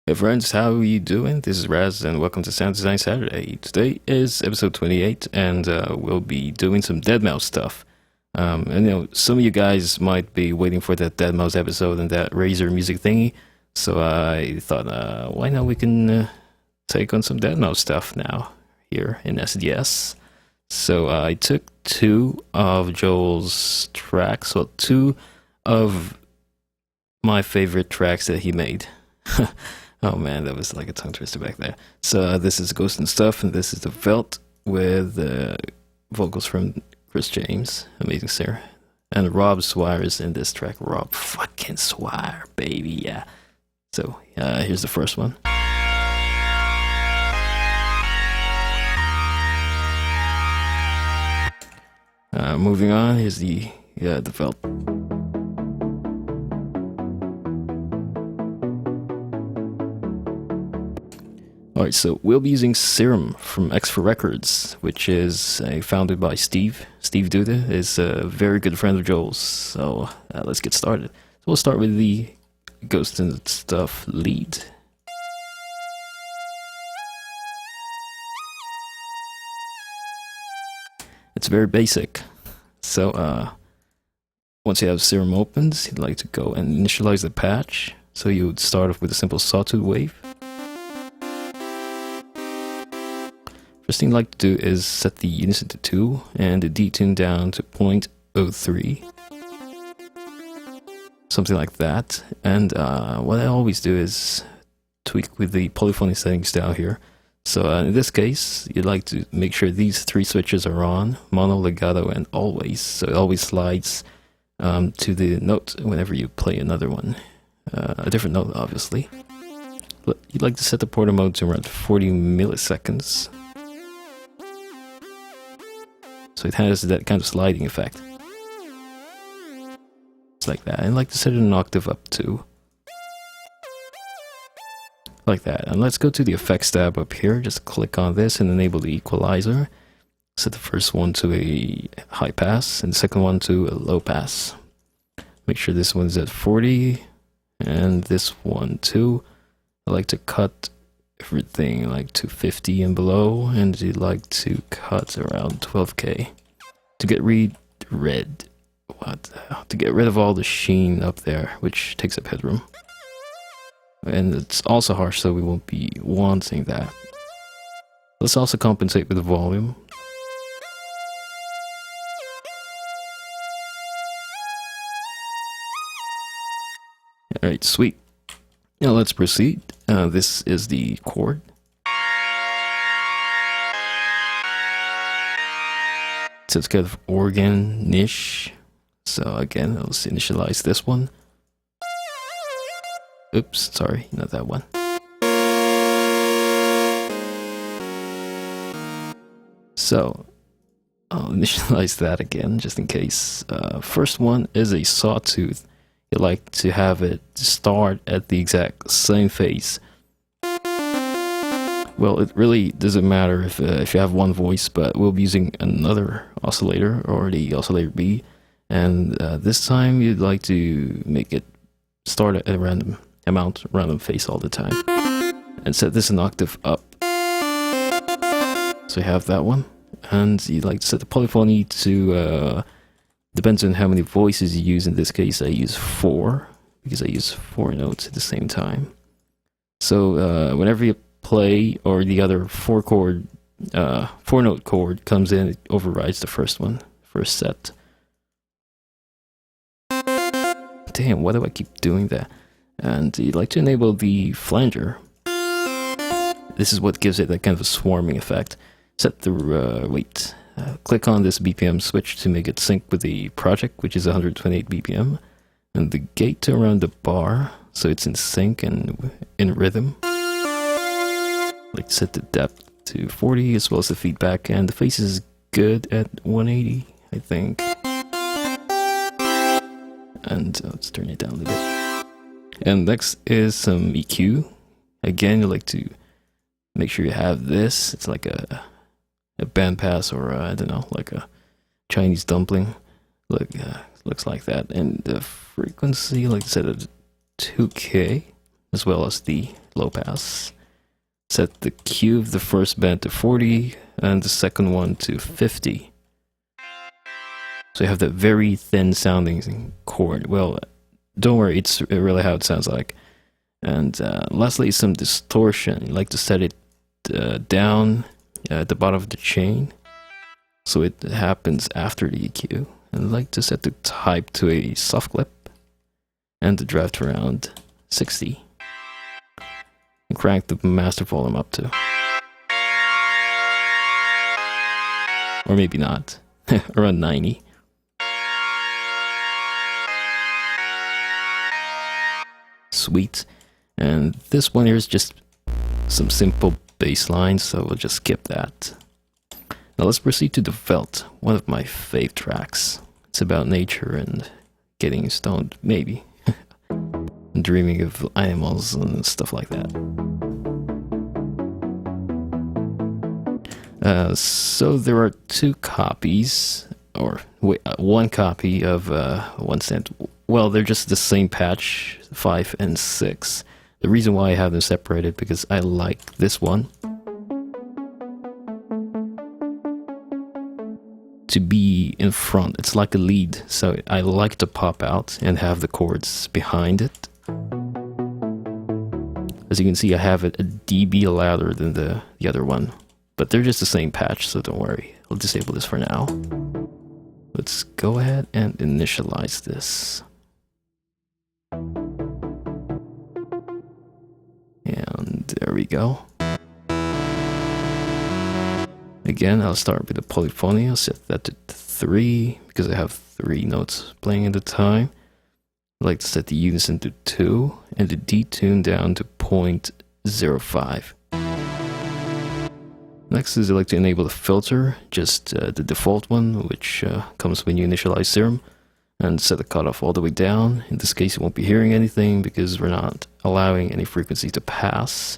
Hey friends, how are you doing? This is Raz and welcome to Sound Design Saturday. Today is episode 28 and we'll be doing some deadmau5 stuff. Some of you guys might be waiting for that deadmau5 episode and that Razor music thingy. So I thought, why not we can take on some deadmau5 stuff now here in SDS. So I took two of Joel's tracks, well, two of my favorite tracks that he made. Oh man, that was like a tongue twister back there. So this is Ghost and Stuff, and this is the Veldt with vocals from Chris James, amazing singer, and Rob Swire is in this track. Rob fucking Swire, baby, yeah. So here's the first one. Moving on, here's the Veldt. Alright, so we'll be using Serum from X4 Records, which is founded by Steve. Steve Duda is a very good friend of Joel's, so let's get started. So we'll start with the Ghost and Stuff lead. It's very basic. So once you have Serum opened, you'd like to go and initialize the patch. So you would start off with a simple sawtooth wave. First thing I'd like to do is set the unison to 2 and the detune down to 0.03. Something like that. And what I always do is tweak with the polyphony settings down here. So in this case, you'd like to make sure these three switches are on: mono, legato, and always. So it always slides to the note whenever you play another one. A different note, obviously. But you'd like to set the portal mode to around 40 milliseconds. So it has that kind of sliding effect. It's like that. And I'd like to set it an octave up too. Like that. And let's go to the effects tab up here. Just click on this and enable the equalizer. Set the first one to a high pass and the second one to a low pass. Make sure this one's at 40 and this one too. I like to cut everything like to 50 and below, and you'd like to cut around 12k to get rid of all the sheen up there, which takes up headroom. And it's also harsh, so we won't be wanting that. Let's also compensate with the volume. Alright, sweet. Now let's proceed. This is the chord. So it's kind of organ-ish. So again, let's initialize this one. Oops, sorry, not that one. So I'll initialize that again, just in case. First one is a sawtooth. You like to have it start at the exact same phase. Well, it really doesn't matter if you have one voice, but we'll be using another oscillator, or the oscillator B, and this time you'd like to make it start at a random phase all the time, and set this an octave up. So you have that one, and you'd like to set the polyphony to depends on how many voices you use. In this case, I use 4 because I use 4 notes at the same time. So whenever you play, or the other 4-note chord comes in, it overrides the first set. Damn, why do I keep doing that? And you'd like to enable the flanger. This is what gives it that kind of a swarming effect. Set the click on this BPM switch to make it sync with the project, which is 128 BPM, and the gate to around the bar, so it's in sync and in rhythm. Like set the depth to 40, as well as the feedback, and the phase is good at 180, I think. And let's turn it down a little bit. And next is some EQ. Again, you like to make sure you have this. It's like a bandpass, or I don't know, like a Chinese dumpling. Looks like that. And the frequency, like I said, at 2K. as well as the low pass. Set the Q of the first band to 40 and the second one to 50. So you have that very thin sounding chord. Well, don't worry, it's really how it sounds like. And lastly, some distortion. You like to set it down at the bottom of the chain, so it happens after the EQ. And I like to set the type to a soft clip and the drive to around 60. And crank the master volume up to, or maybe not, around 90. Sweet. And this one here is just some simple bass lines, so we'll just skip that. Now let's proceed to the Veldt, one of my fave tracks. It's about nature and getting stoned, maybe. Dreaming of animals and stuff like that. So there are two copies, or wait, one copy of 1 cent. Well, they're just the same patch, 5 and 6. The reason why I have them separated because I like this one to be in front. It's like a lead, so I like to pop out and have the chords behind it. As you can see, I have it a dB louder than the other one, but they're just the same patch, so don't worry. I'll disable this for now. Let's go ahead and initialize this. And there we go. Again, I'll start with the polyphony. I'll set that to 3 because I have 3 notes playing at a time. I like to set the unison to 2 and the detune down to 0.05. Next is I like to enable the filter, just the default one, which comes when you initialize Serum, and set the cutoff all the way down. In this case, you won't be hearing anything because we're not allowing any frequency to pass.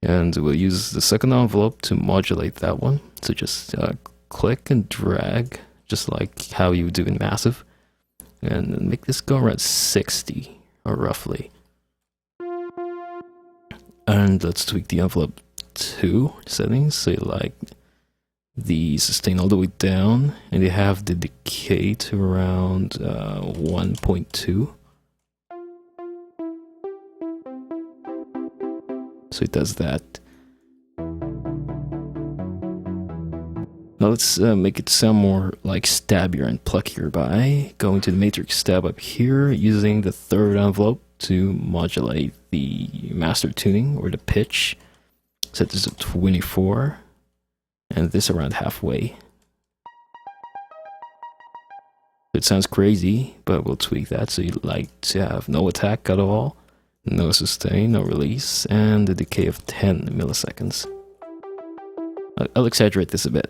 And we'll use the second envelope to modulate that one. So just click and drag, just like how you do in Massive, and make this go around 60, or roughly. And let's tweak the envelope 2 settings, so you like the sustain all the way down, and you have the decay to around 1.2. So it does that. Now let's make it sound more like stabbier and pluckier by going to the matrix tab up here, using the third envelope to modulate the master tuning or the pitch. Set this to 24 and this around halfway. It sounds crazy, but we'll tweak that so you like to have no attack at all, no sustain, no release, and a decay of 10 milliseconds. I'll exaggerate this a bit.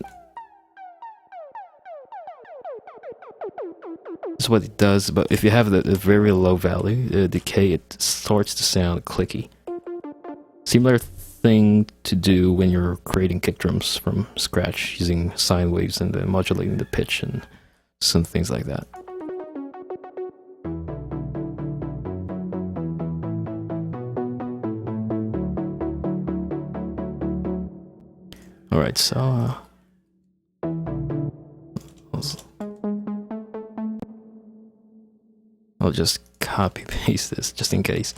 That's what it does, but if you have a very low value, the decay, it starts to sound clicky. Similar thing to do when you're creating kick drums from scratch using sine waves and then modulating the pitch and some things like that. Alright, so I'll just copy paste this just in case.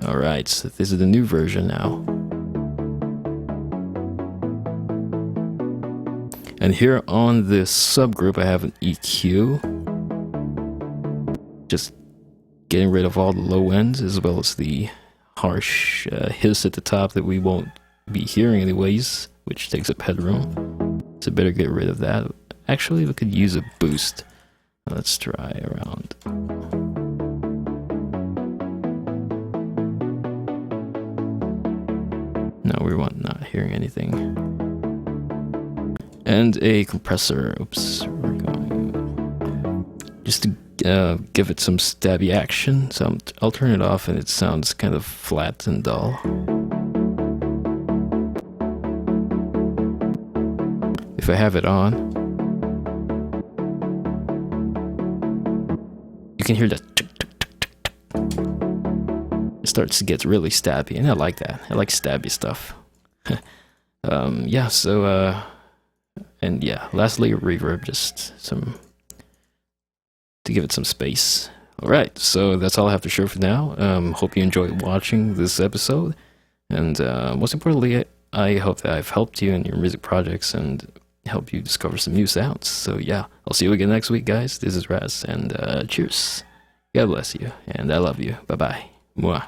Alright, so this is the new version now. And here on this subgroup I have an EQ. Just getting rid of all the low ends as well as the harsh hiss at the top that we won't be hearing anyways, which takes up headroom. So better get rid of that. Actually, we could use a boost. Let's try around. No, we want not hearing anything. And a compressor. Oops, we're going just to give it some stabby action. So I'll turn it off, and it sounds kind of flat and dull. If I have it on, you can hear that. starts to get really stabby, and I like that. I like stabby stuff. Yeah, so and yeah, lastly, reverb, just some to give it some space. Alright, so that's all I have to show for now. Hope you enjoyed watching this episode, and most importantly, I hope that I've helped you in your music projects and help you discover some new sounds. So yeah, I'll see you again next week, guys. This is Raz, and cheers. God bless you, and I love you. Bye-bye. Mwah.